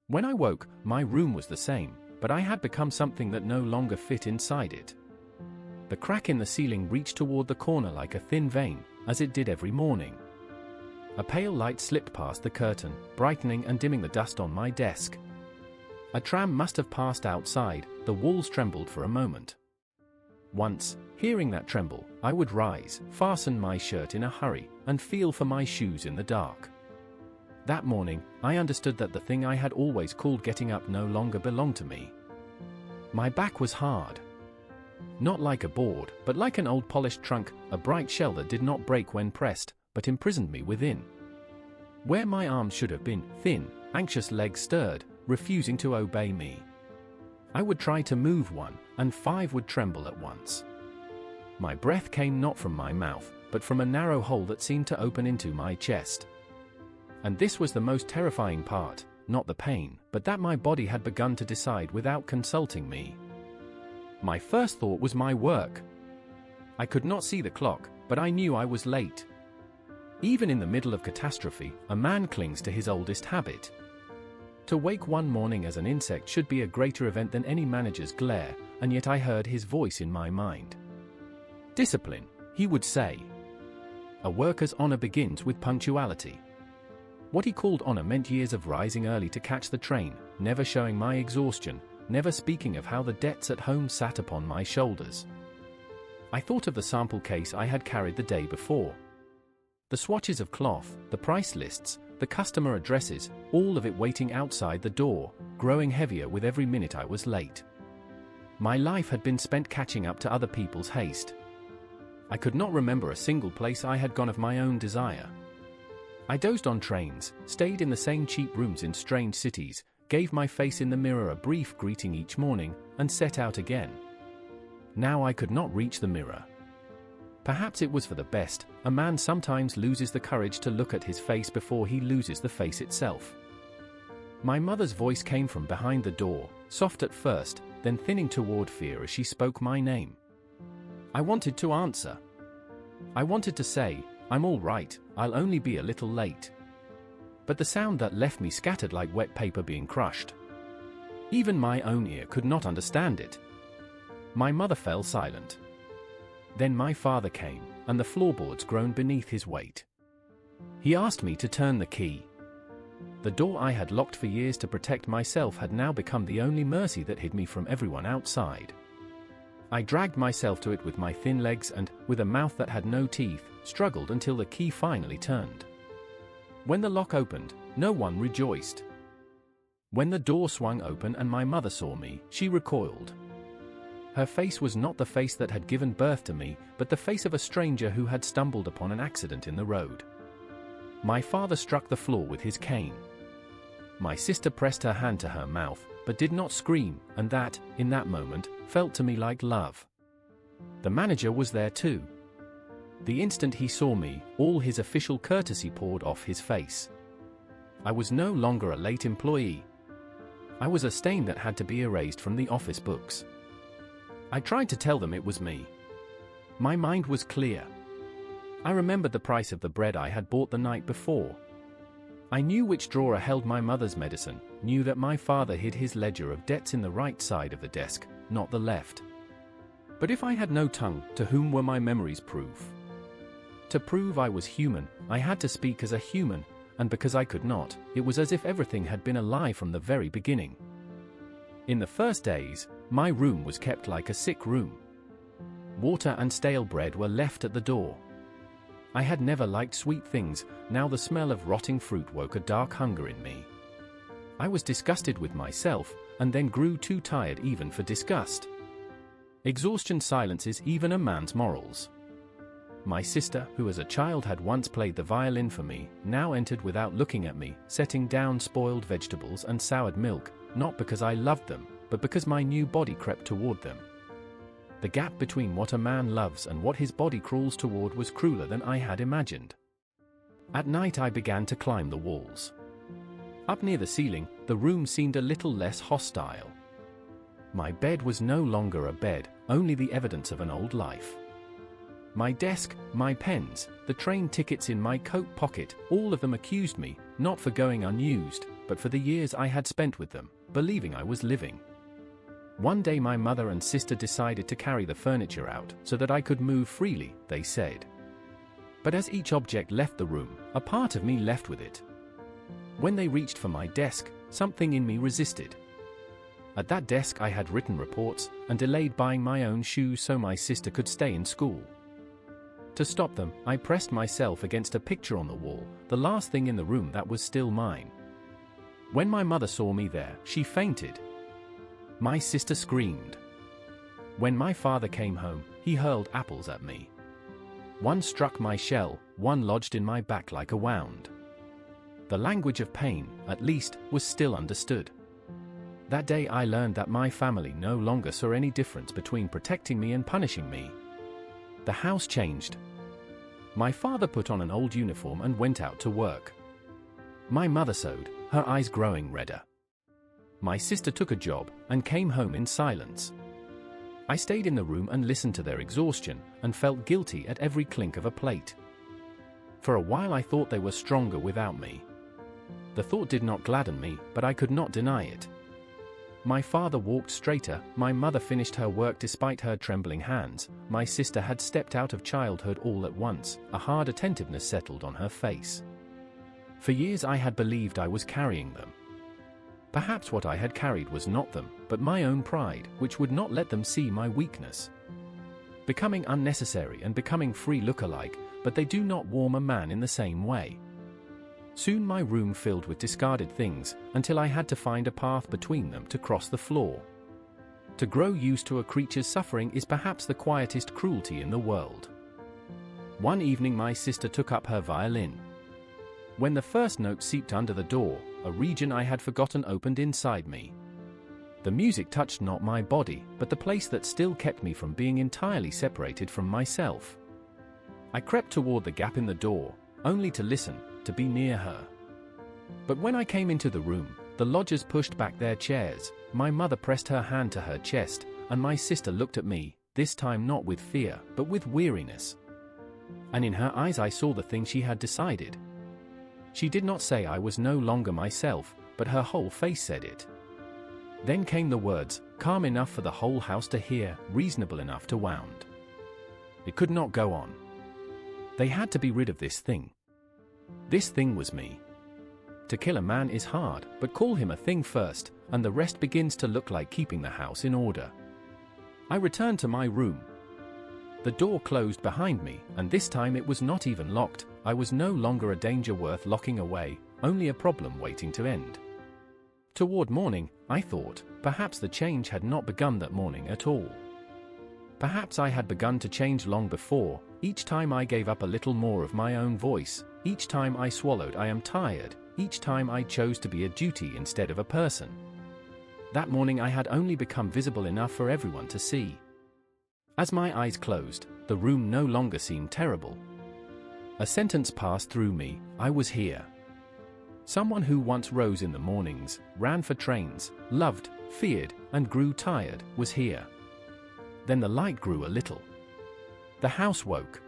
When I woke, my room was the same, but I had become something that no longer fit inside it. The crack in the ceiling reached toward the corner like a thin vein, as it did every morning. A pale light slipped past the curtain, brightening and dimming the dust on my desk. A tram must have passed outside. The walls trembled for a moment. Once, hearing that tremble, I would rise, fasten my shirt in a hurry, and feel for my shoes in the dark. That morning, I understood that the thing I had always called getting up no longer belonged to me. My back was hard. Not like a board, but like an old polished trunk, a bright shell that did not break when pressed, but imprisoned me within. Where my arms should have been, thin, anxious legs stirred, refusing to obey me. I would try to move one, and 5 would tremble at once. My breath came not from my mouth, but from a narrow hole that seemed to open into my chest. And this was the most terrifying part, not the pain, but that my body had begun to decide without consulting me. My first thought was my work. I could not see the clock, but I knew I was late. Even in the middle of catastrophe, a man clings to his oldest habit. To wake one morning as an insect should be a greater event than any manager's glare, and yet I heard his voice in my mind. Discipline, he would say. A worker's honor begins with punctuality. What he called honor meant years of rising early to catch the train, never showing my exhaustion, never speaking of how the debts at home sat upon my shoulders. I thought of the sample case I had carried the day before. The swatches of cloth, the price lists, the customer addresses, all of it waiting outside the door, growing heavier with every minute I was late. My life had been spent catching up to other people's haste. I could not remember a single place I had gone of my own desire. I dozed on trains, stayed in the same cheap rooms in strange cities, gave my face in the mirror a brief greeting each morning, and set out again. Now I could not reach the mirror. Perhaps it was for the best. A man sometimes loses the courage to look at his face before he loses the face itself. My mother's voice came from behind the door, soft at first, then thinning toward fear as she spoke my name. I wanted to answer. I wanted to say, "I'm all right, I'll only be a little late." But the sound that left me scattered like wet paper being crushed. Even my own ear could not understand it. My mother fell silent. Then my father came, and the floorboards groaned beneath his weight. He asked me to turn the key. The door I had locked for years to protect myself had now become the only mercy that hid me from everyone outside. I dragged myself to it with my thin legs and, with a mouth that had no teeth, struggled until the key finally turned. When the lock opened, no one rejoiced. When the door swung open and my mother saw me, she recoiled. Her face was not the face that had given birth to me, but the face of a stranger who had stumbled upon an accident in the road. My father struck the floor with his cane. My sister pressed her hand to her mouth, but did not scream, and that, in that moment, felt to me like love. The manager was there too. The instant he saw me, all his official courtesy poured off his face. I was no longer a late employee. I was a stain that had to be erased from the office books. I tried to tell them it was me. My mind was clear. I remembered the price of the bread I had bought the night before. I knew which drawer held my mother's medicine, knew that my father hid his ledger of debts in the right side of the desk, not the left. But if I had no tongue, to whom were my memories proof? To prove I was human, I had to speak as a human, and because I could not, it was as if everything had been a lie from the very beginning. In the first days, my room was kept like a sick room. Water and stale bread were left at the door. I had never liked sweet things, now the smell of rotting fruit woke a dark hunger in me. I was disgusted with myself, and then grew too tired even for disgust. Exhaustion silences even a man's morals. My sister, who as a child had once played the violin for me, now entered without looking at me, setting down spoiled vegetables and soured milk, not because I loved them, but because my new body crept toward them. The gap between what a man loves and what his body crawls toward was crueler than I had imagined. At night I began to climb the walls. Up near the ceiling, the room seemed a little less hostile. My bed was no longer a bed, only the evidence of an old life. My desk, my pens, the train tickets in my coat pocket, all of them accused me, not for going unused, but for the years I had spent with them, believing I was living. One day my mother and sister decided to carry the furniture out so that I could move freely, they said. But as each object left the room, a part of me left with it. When they reached for my desk, something in me resisted. At that desk I had written reports and delayed buying my own shoes so my sister could stay in school. To stop them, I pressed myself against a picture on the wall, the last thing in the room that was still mine. When my mother saw me there, she fainted. My sister screamed. When my father came home, he hurled apples at me. One struck my shell, one lodged in my back like a wound. The language of pain, at least, was still understood. That day I learned that my family no longer saw any difference between protecting me and punishing me. The house changed. My father put on an old uniform and went out to work. My mother sewed, her eyes growing redder. My sister took a job and came home in silence. I stayed in the room and listened to their exhaustion and felt guilty at every clink of a plate. For a while I thought they were stronger without me. The thought did not gladden me, but I could not deny it. My father walked straighter, my mother finished her work despite her trembling hands, my sister had stepped out of childhood all at once, a hard attentiveness settled on her face. For years I had believed I was carrying them. Perhaps what I had carried was not them, but my own pride, which would not let them see my weakness. Becoming unnecessary and becoming free look alike, but they do not warm a man in the same way. Soon my room filled with discarded things, until I had to find a path between them to cross the floor. To grow used to a creature's suffering is perhaps the quietest cruelty in the world. One evening my sister took up her violin. When the first note seeped under the door, a region I had forgotten opened inside me. The music touched not my body, but the place that still kept me from being entirely separated from myself. I crept toward the gap in the door, only to listen, to be near her. But when I came into the room, the lodgers pushed back their chairs, my mother pressed her hand to her chest, and my sister looked at me, this time not with fear, but with weariness. And in her eyes I saw the thing she had decided. She did not say I was no longer myself, but her whole face said it. Then came the words, calm enough for the whole house to hear, reasonable enough to wound. It could not go on. They had to be rid of this thing. This thing was me. To kill a man is hard, but call him a thing first, and the rest begins to look like keeping the house in order. I returned to my room. The door closed behind me, and this time it was not even locked. I was no longer a danger worth locking away, only a problem waiting to end. Toward morning, I thought, perhaps the change had not begun that morning at all. Perhaps I had begun to change long before, each time I gave up a little more of my own voice, each time I swallowed I am tired, each time I chose to be a duty instead of a person. That morning I had only become visible enough for everyone to see. As my eyes closed, the room no longer seemed terrible. A sentence passed through me, I was here. Someone who once rose in the mornings, ran for trains, loved, feared, and grew tired, was here. Then the light grew a little. The house woke.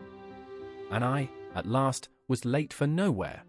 And I, at last, was late for nowhere.